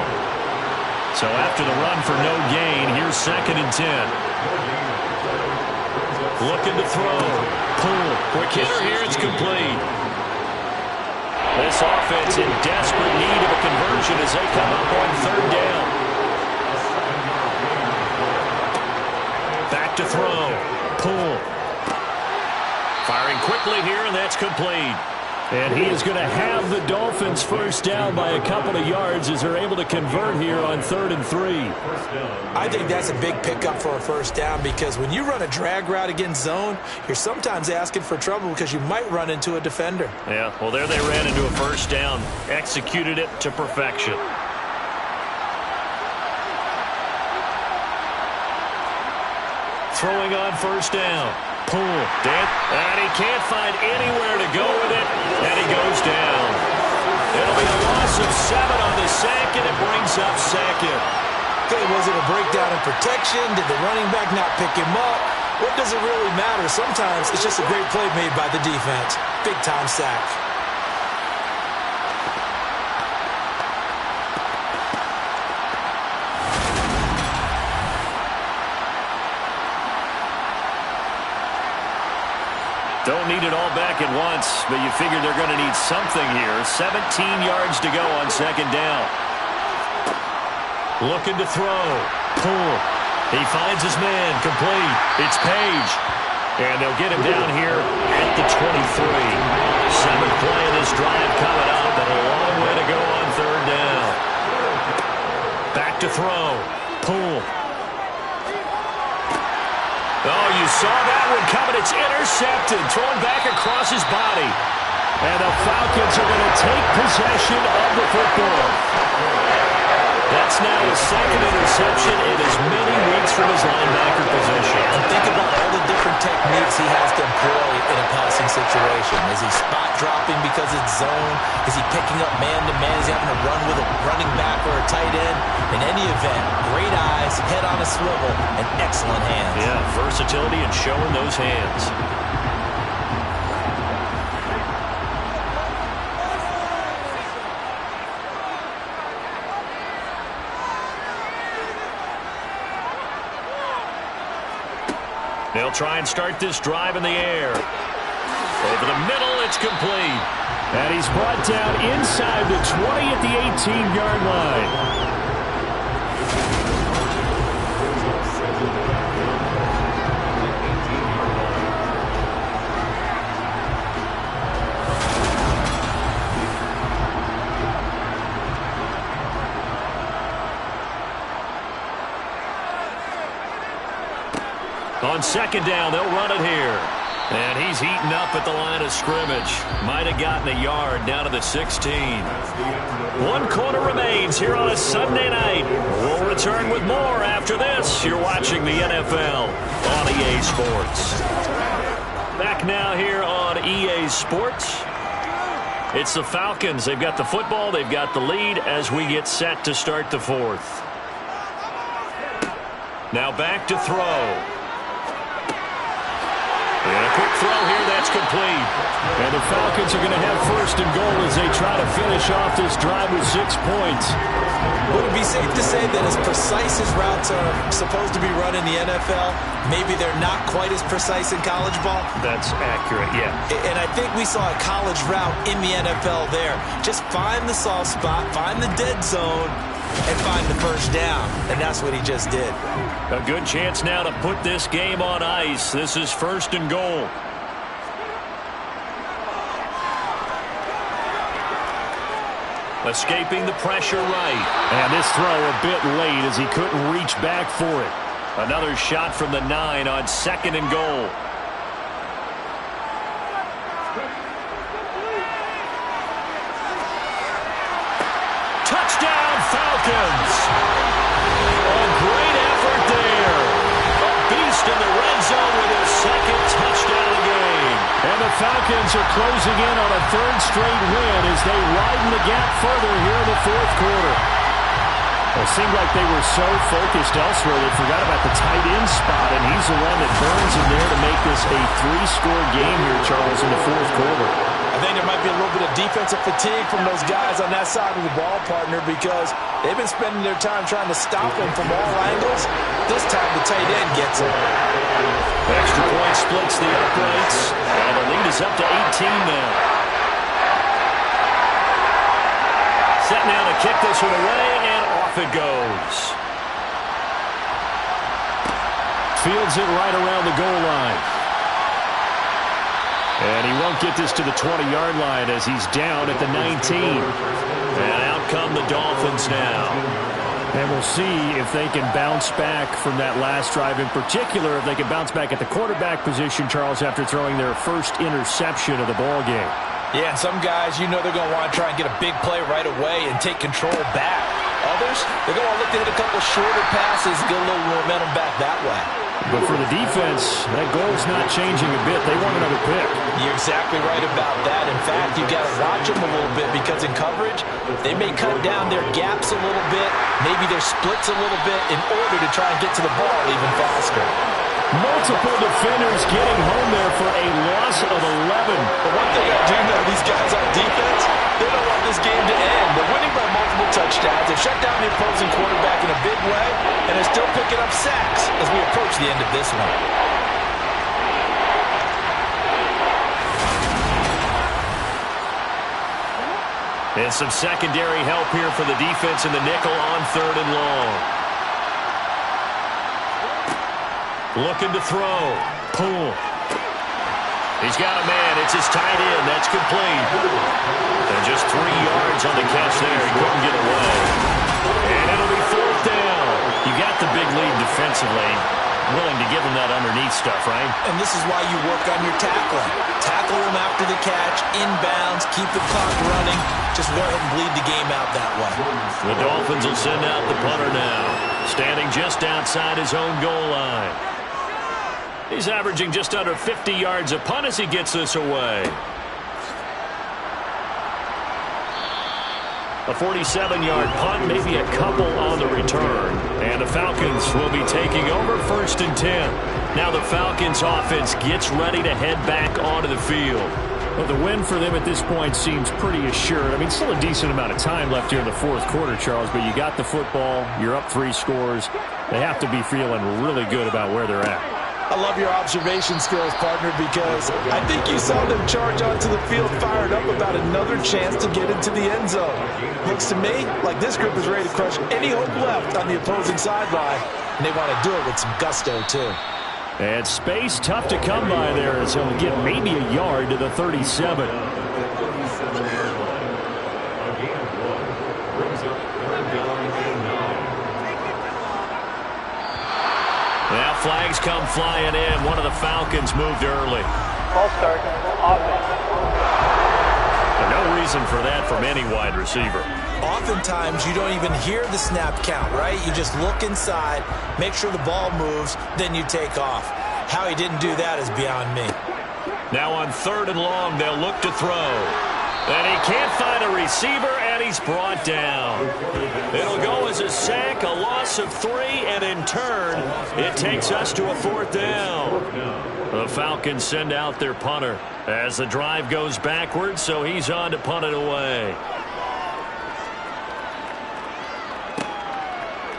So after the run for no gain, here's 2nd and 10. Looking to throw. Pull. Quick hitter here. It's complete. This offense in desperate need of a conversion as they come up on 3rd down. Back to throw. Pull. Firing quickly here, and that's complete. And he is going to have the Dolphins 1st down by a couple of yards as they're able to convert here on 3rd and 3. I think that's a big pickup for a 1st down, because when you run a drag route against zone, you're sometimes asking for trouble because you might run into a defender. Yeah, well, there they ran into a 1st down. Executed it to perfection. Throwing on 1st down. Pull. And he can't find anywhere to go with it, and he goes down. It'll be a loss of 7 on the sack, and it brings up 2nd. Okay, was it a breakdown in protection? Did the running back not pick him up? What does it really matter? Sometimes it's just a great play made by the defense. Big-time sack. Don't need it all back at once, but you figure they're going to need something here. 17 yards to go on 2nd down. Looking to throw. Pull. He finds his man. Complete. It's Page. And they'll get him down here at the 23. 7th play of this drive coming up, and a long way to go on 3rd down. Back to throw. Pull. Oh, you saw that one coming. It's intercepted. Thrown back across his body. And the Falcons are going to take possession of the football. That's now his second interception in as many weeks from his linebacker position. And think about all the different techniques he has to employ in a passing situation. Is he spot dropping because it's zone? Is he picking up man-to-man? Is he having to run with a running back or a tight end? In any event, great eyes, head on a swivel, and excellent hands. Yeah, versatility and showing those hands. They'll try and start this drive in the air. Over the middle, it's complete. And he's brought down inside the 20 at the 18-yard line. On second down, they'll run it here. And he's heating up at the line of scrimmage. Might have gotten a yard down to the 16. 1 quarter remains here on a Sunday night. We'll return with more after this. You're watching the NFL on EA Sports. Back now here on EA Sports. It's the Falcons. They've got the football. They've got the lead as we get set to start the fourth. Now back to throw. And a quick throw here, that's complete. And the Falcons are going to have first and goal as they try to finish off this drive with 6 points. Would it be safe to say that as precise as routes are supposed to be run in the NFL, maybe they're not quite as precise in college ball? That's accurate, yeah. And I think we saw a college route in the NFL there. Just find the soft spot, find the dead zone, and find the first down. And that's what he just did. A good chance now to put this game on ice. This is first and goal. Escaping the pressure right. And this throw a bit late as he couldn't reach back for it. Another shot from the 9 on second and goal. Touchdown, Falcons! A great effort there. A beast in the red zone with his second touchdown of the game. And the Falcons are closing in on a third straight win as they widen the gap further here in the fourth quarter. It seemed like they were so focused elsewhere they forgot about the tight end spot, and he's the one that burns in there to make this a 3-score game here, Charles, in the fourth quarter. I think there might be a little bit of defensive fatigue from those guys on that side of the ball, partner, because they've been spending their time trying to stop him from all angles. This time the tight end gets him. Extra point splits the uprights, and the lead is up to 18 now. Set now to kick this one away, and off it goes. Fields it right around the goal line. And he won't get this to the 20-yard line as he's down at the 19. And out come the Dolphins now. And we'll see if they can bounce back from that last drive. In particular, if they can bounce back at the quarterback position, Charles, after throwing their first interception of the ball game. Yeah, and some guys, you know they're going to want to try and get a big play right away and take control back. Others, they're going to look to hit a couple shorter passes, get a little momentum back that way. But for the defense, that goal's not changing a bit. They want another pick. You're exactly right about that. In fact, you've got to watch them a little bit because in coverage, they may cut down their gaps a little bit, maybe their splits a little bit in order to try and get to the ball even faster. Multiple defenders getting home there for a loss of 11. But one thing I do know, these guys on defense, they don't want this game to end. They're winning by multiple touchdowns. They've shut down the opposing quarterback in a big way, and they're still picking up sacks as we approach the end of this one. And some secondary help here for the defense in the nickel on third and long. Looking to throw. Pull. He's got a man. It's his tight end. That's complete. And just 3 yards on the catch there. He couldn't get away. And it'll be fourth down. You got the big lead defensively. Willing to give him that underneath stuff, right? And this is why you work on your tackling. Tackle them after the catch, inbounds, keep the clock running. Just go ahead and bleed the game out that way. The Dolphins will send out the punter now, standing just outside his own goal line. He's averaging just under 50 yards a punt as he gets this away. A 47-yard punt, maybe a couple on the return. And the Falcons will be taking over 1st and 10. Now the Falcons offense gets ready to head back onto the field. Well, the win for them at this point seems pretty assured. I mean, still a decent amount of time left here in the 4th quarter, Charles, but you got the football, you're up 3 scores. They have to be feeling really good about where they're at. I love your observation skills, partner, because I think you saw them charge onto the field fired up about another chance to get into the end zone. Looks to me like this group is ready to crush any hope left on the opposing sideline, and they want to do it with some gusto, too. And space tough to come by there as he'll get maybe a yard to the 37. Now flags come flying in. One of the Falcons moved early. False start, offense. No reason for that from any wide receiver. Oftentimes, you don't even hear the snap count, right? You just look inside, make sure the ball moves, then you take off. How he didn't do that is beyond me. Now on 3rd and long, they'll look to throw. And he can't find a receiver, and he's brought down. It'll go as a sack, a loss of 3, and in turn, it takes us to a 4th down. The Falcons send out their punter as the drive goes backwards, so he's on to punt it away.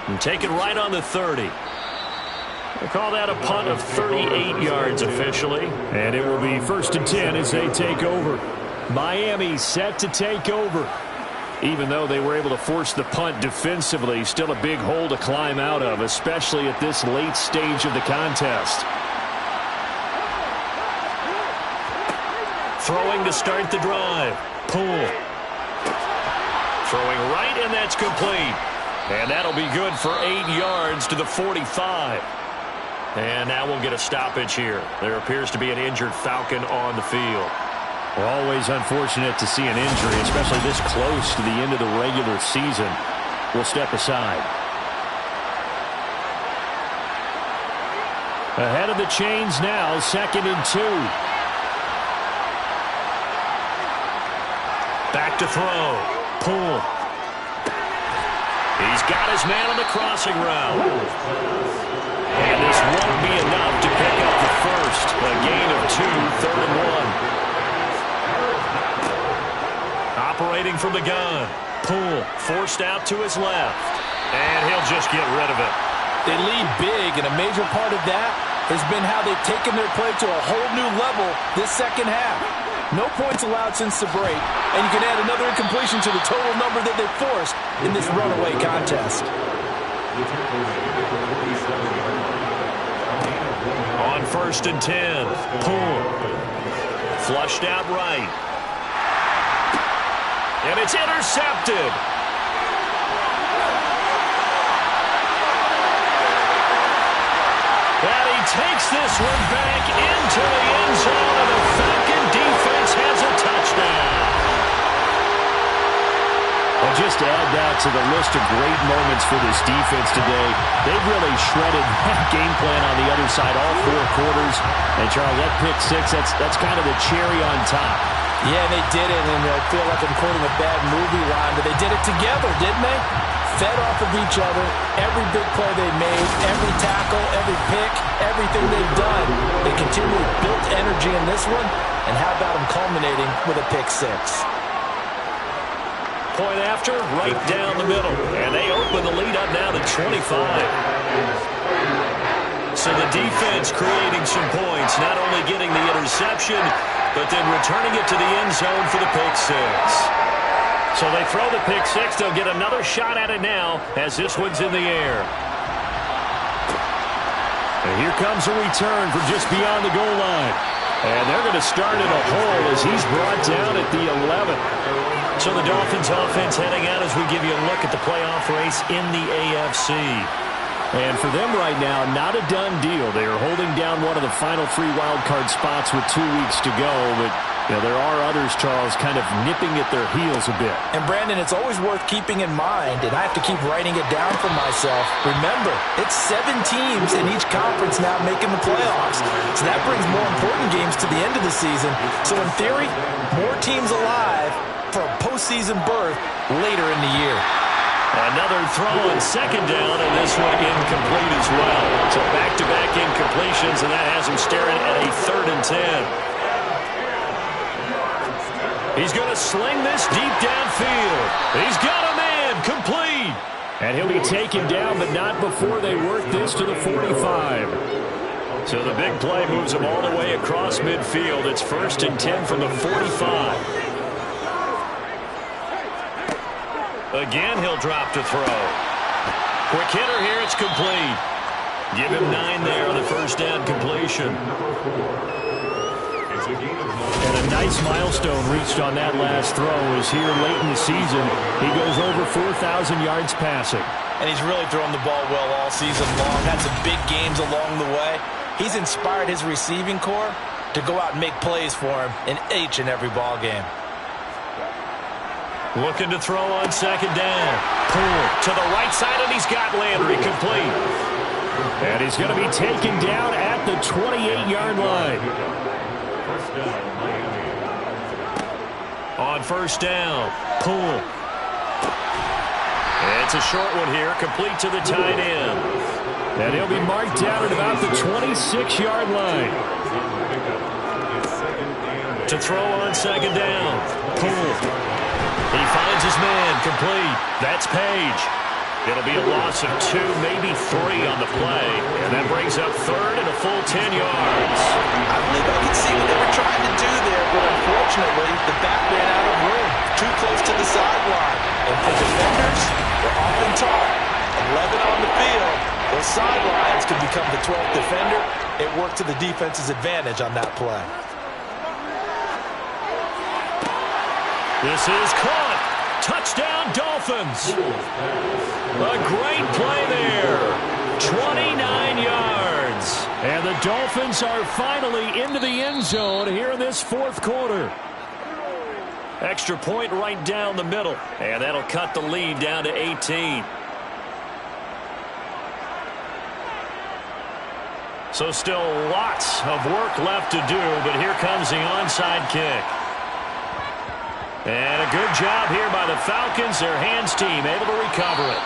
And take it right on the 30. They call that a punt of 38 yards officially. And it will be 1st and 10 as they take over. Miami set to take over. Even though they were able to force the punt defensively, still a big hole to climb out of, especially at this late stage of the contest. Throwing to start the drive. Poole. Throwing right, and that's complete. And that'll be good for 8 yards to the 45. And now we'll get a stoppage here. There appears to be an injured Falcon on the field. We're always unfortunate to see an injury, especially this close to the end of the regular season. We'll step aside. Ahead of the chains now, 2nd and 2. Back to throw. Poole. He's got his man on the crossing route. And this won't be enough to pick up the first. A gain of 2, 3rd and 1. Operating from the gun. Poole forced out to his left. And he'll just get rid of it. They lead big, and a major part of that has been how they've taken their play to a whole new level this second half. No points allowed since the break, and you can add another incompletion to the total number that they forced in this runaway contest. On 1st and 10, Poole. Flushed out right. And it's intercepted. And he takes this one back into the end zone, and the Falcon defense has a touchdown. Well, just to add that to the list of great moments for this defense today, they've really shredded that game plan on the other side all 4 quarters. And, Charles, that pick 6, that's kind of the cherry on top. Yeah, they did it, and I feel like I'm quoting a bad movie line, but they did it together, didn't they? Fed off of each other, every big play they made, every tackle, every pick, everything they've done. They continually built energy in this one, and how about them culminating with a pick 6? Point after, right down the middle. And they open the lead up now to 25. So the defense creating some points, not only getting the interception, but then returning it to the end zone for the pick 6. So they throw the pick 6. They'll get another shot at it now as this one's in the air. And here comes a return from just beyond the goal line. And they're going to start in a hole as he's brought down at the 11. So the Dolphins offense heading out as we give you a look at the playoff race in the AFC. And for them right now, not a done deal. They are holding down one of the final 3 wild card spots with 2 weeks to go. But there are others, Charles, kind of nipping at their heels a bit. And Brandon, it's always worth keeping in mind, and I have to keep writing it down for myself. Remember, it's 7 teams in each conference now making the playoffs. So that brings more important games to the end of the season. So in theory, more teams alive for a postseason berth later in the year. Another throw on second down, and this one incomplete as well. So back-to-back incompletions, and that has him staring at a 3rd and 10. He's going to sling this deep downfield. He's got a man, complete. And he'll be taken down, but not before they work this to the 45. So the big play moves him all the way across midfield. It's 1st and 10 from the 45. Again, he'll drop to throw. Quick hitter here, it's complete. Give him 9 there on the first down completion. And a nice milestone reached on that last throw is here late in the season. He goes over 4,000 yards passing. And he's really thrown the ball well all season long. Had some big games along the way. He's inspired his receiving corps to go out and make plays for him in each and every ball game. Looking to throw on second down. Pull to the right side, and he's got Landry, complete. And he's going to be taken down at the 28-yard line. On first down, Pull. It's a short one here, complete to the tight end. And he'll be marked down at about the 26-yard line. To throw on second down, Pull. He finds his man, complete. That's Page. It'll be a loss of 2, maybe 3 on the play. And that brings up 3rd and a full 10 yards. I believe I could see what they were trying to do there, but unfortunately, the back ran out of room. Too close to the sideline. And for defenders, we're often taught, 11 on the field, those sidelines can become the 12th defender. It worked to the defense's advantage on that play. This is caught. Touchdown, Dolphins. A great play there. 29 yards. And the Dolphins are finally into the end zone here in this 4th quarter. Extra point right down the middle. And that'll cut the lead down to 18. So still lots of work left to do, but here comes the onside kick. And a good job here by the Falcons. Their hands team able to recover it.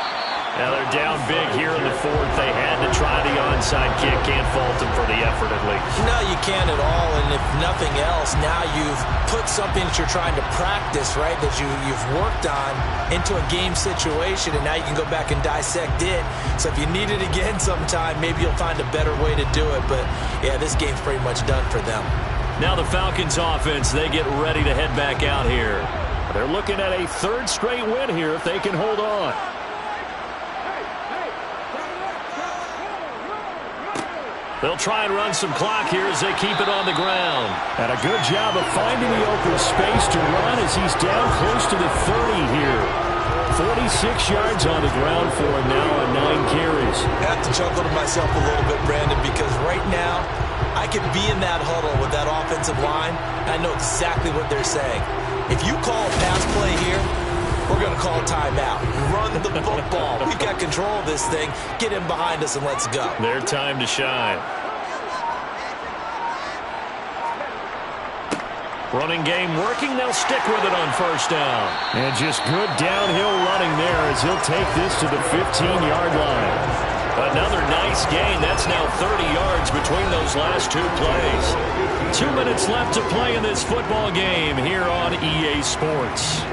Now they're down big here in the 4th. They had to try the onside kick. Can't fault them for the effort at least. No, you can't at all. And if nothing else, now you've put something that you're trying to practice, right, that you've worked on into a game situation, and now you can go back and dissect it. So if you need it again sometime, maybe you'll find a better way to do it. But, yeah, this game's pretty much done for them. Now the Falcons offense, they get ready to head back out here. They're looking at a 3rd straight win here if they can hold on. They'll try and run some clock here as they keep it on the ground. And a good job of finding the open space to run as he's down close to the 30 here. 46 yards on the ground for him now on 9 carries. I have to chuckle to myself a little bit, Brandon, because right now I could be in that huddle with that offensive line. I know exactly what they're saying. If you call a pass play here, we're going to call a timeout. Run the football. We've got control of this thing. Get him behind us and let's go. Their time to shine. Running game working. They'll stick with it on first down. And just good downhill running there as he'll take this to the 15-yard line. Another nice gain. That's now 30 yards between those last 2 plays. 2 minutes left to play in this football game here on EA Sports.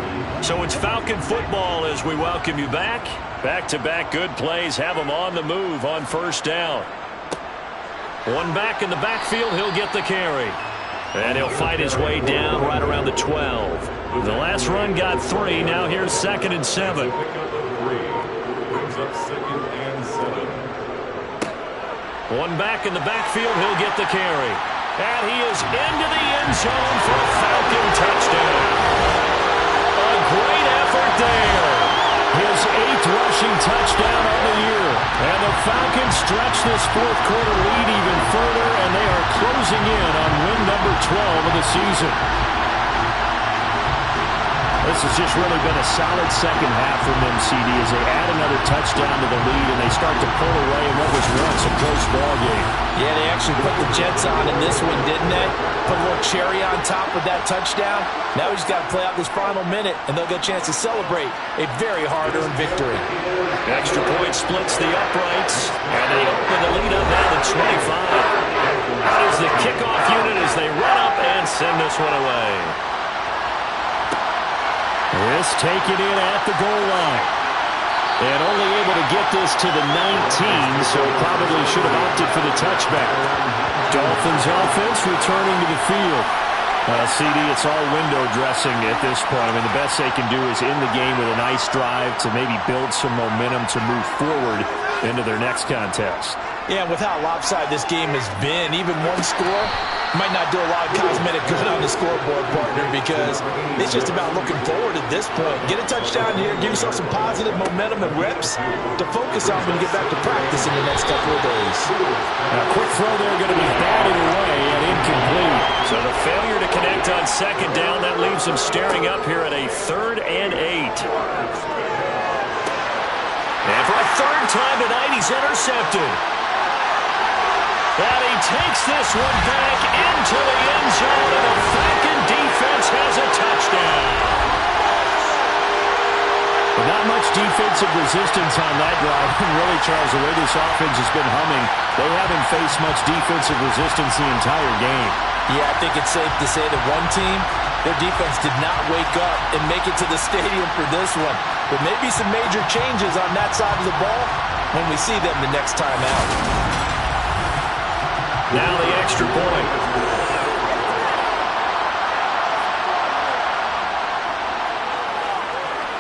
So it's Falcon football as we welcome you back. Back-to-back good plays have them on the move on first down. One back in the backfield. He'll get the carry. And he'll fight his way down right around the 12. The last run got 3. Now here's 2nd and 7. One back in the backfield. He'll get the carry. And he is into the end zone for a Falcon touchdown. A great effort there. His 8th rushing touchdown of the year. And the the Falcons stretch this fourth quarter lead even further, and they are closing in on win number 12 of the season. This has just really been a solid second half from them, CD, as they add another touchdown to the lead and they start to pull away in what was once a close ball game. Yeah, they actually put the Jets on in this one, didn't they? Put a little cherry on top with that touchdown. Now we just got to play out this final minute, and they'll get a chance to celebrate a very hard-earned victory. Extra point splits the uprights, and they open the lead up now to 25. That is the kickoff unit as they run up and send this one away. This taken in at the goal line. And only able to get this to the 19, so probably should have opted for the touchback. Dolphins offense returning to the field. CD, it's all window dressing at this point. I mean, the best they can do is in the game with a nice drive to maybe build some momentum to move forward into their next contest. Yeah, with how lopsided this game has been, even one score might not do a lot of cosmetic good on the scoreboard, partner, because it's just about looking forward at this point. Get a touchdown here, give yourself some positive momentum and reps to focus on when you get back to practice in the next couple of days. A quick throw there going to be batted away and incomplete. So the failure to connect on second down, that leaves them staring up here at a 3rd and 8. And for a third time tonight, he's intercepted. And he takes this one back into the end zone, and the Falcon defense has a touchdown. But not much defensive resistance on that drive. And really, Charles, the way this offense has been humming, they haven't faced much defensive resistance the entire game. Yeah, I think it's safe to say that one team, their defense did not wake up and make it to the stadium for this one. But maybe some major changes on that side of the ball when we see them the next time out. Now the extra point.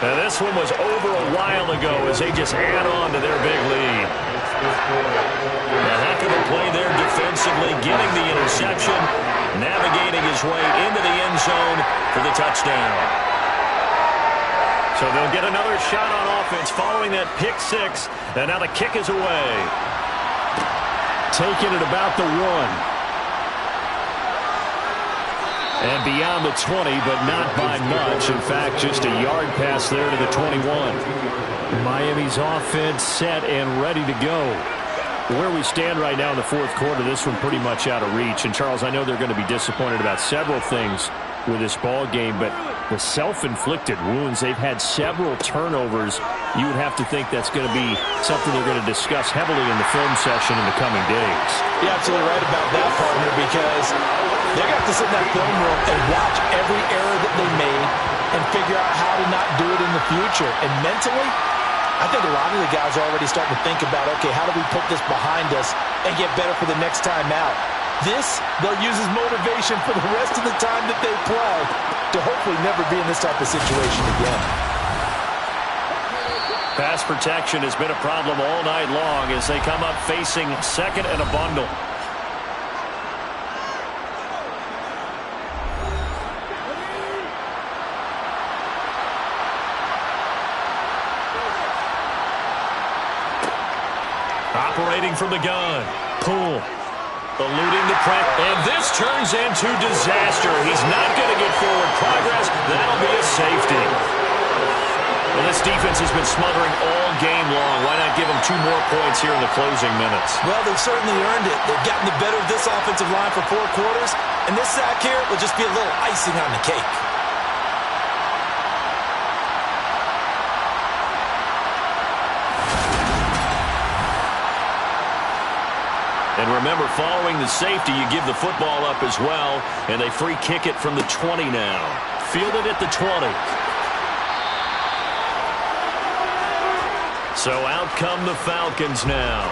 Now this one was over a while ago as they just add on to their big lead. A heck of a play there defensively, getting the interception, navigating his way into the end zone for the touchdown. So they'll get another shot on offense following that pick six, and now the kick is away. Taking it about the 1. And beyond the 20, but not by much. In fact, just a yard pass there to the 21. Miami's offense set and ready to go. Where we stand right now in the fourth quarter, this one pretty much out of reach. And, Charles, I know they're going to be disappointed about several things with this ball game, but the self-inflicted wounds, they've had several turnovers. You would have to think that's going to be something they're going to discuss heavily in the film session in the coming days. You're absolutely right about that, partner, because they're going to have to sit in that film room and watch every error that they made and figure out how to not do it in the future. And mentally, I think a lot of the guys are already starting to think about, okay, how do we put this behind us and get better for the next time out? This, they'll use as motivation for the rest of the time that they play to hopefully never be in this type of situation again. Pass protection has been a problem all night long as they come up facing second and a bundle. Operating from the gun. Pull. Eluding the press. And this turns into disaster. He's not going to get forward progress. That'll be a safety. Well, this defense has been smothering all game long. Why not give them 2 more points here in the closing minutes? Well, they've certainly earned it. They've gotten the better of this offensive line for 4 quarters. And this sack here will just be a little icing on the cake. And remember, following the safety, you give the football up as well. And they free kick it from the 20 now. Fielded at the 20. So out come the Falcons now.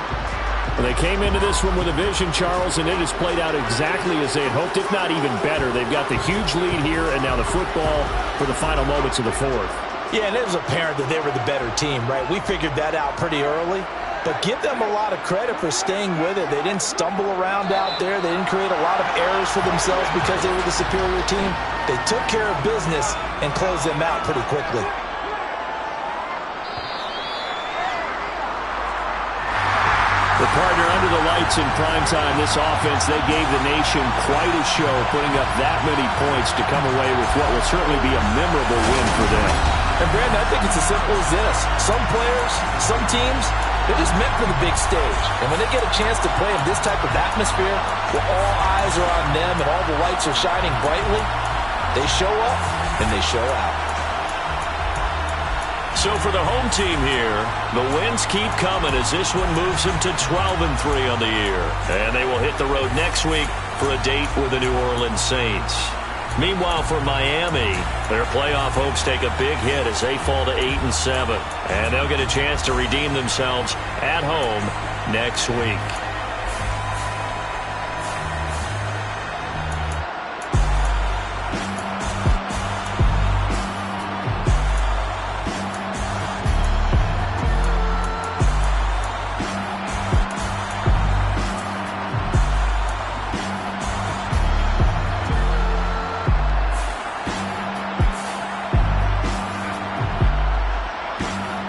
They came into this one with a vision, Charles, and it has played out exactly as they had hoped, if not even better. They've got the huge lead here, and now the football for the final moments of the fourth. Yeah, and it was apparent that they were the better team, right? We figured that out pretty early. But give them a lot of credit for staying with it. They didn't stumble around out there. They didn't create a lot of errors for themselves because they were the superior team. They took care of business and closed them out pretty quickly. The partner under the lights in primetime, this offense, they gave the nation quite a show, putting up that many points to come away with what will certainly be a memorable win for them. And Brandon, I think it's as simple as this. Some players, some teams, they're just meant for the big stage. And when they get a chance to play in this type of atmosphere, where all eyes are on them and all the lights are shining brightly, they show up and they show out. So for the home team here, the wins keep coming as this one moves them to 12-3 on the year. And they will hit the road next week for a date with the New Orleans Saints. Meanwhile, for Miami, their playoff hopes take a big hit as they fall to 8-7. And they'll get a chance to redeem themselves at home next week.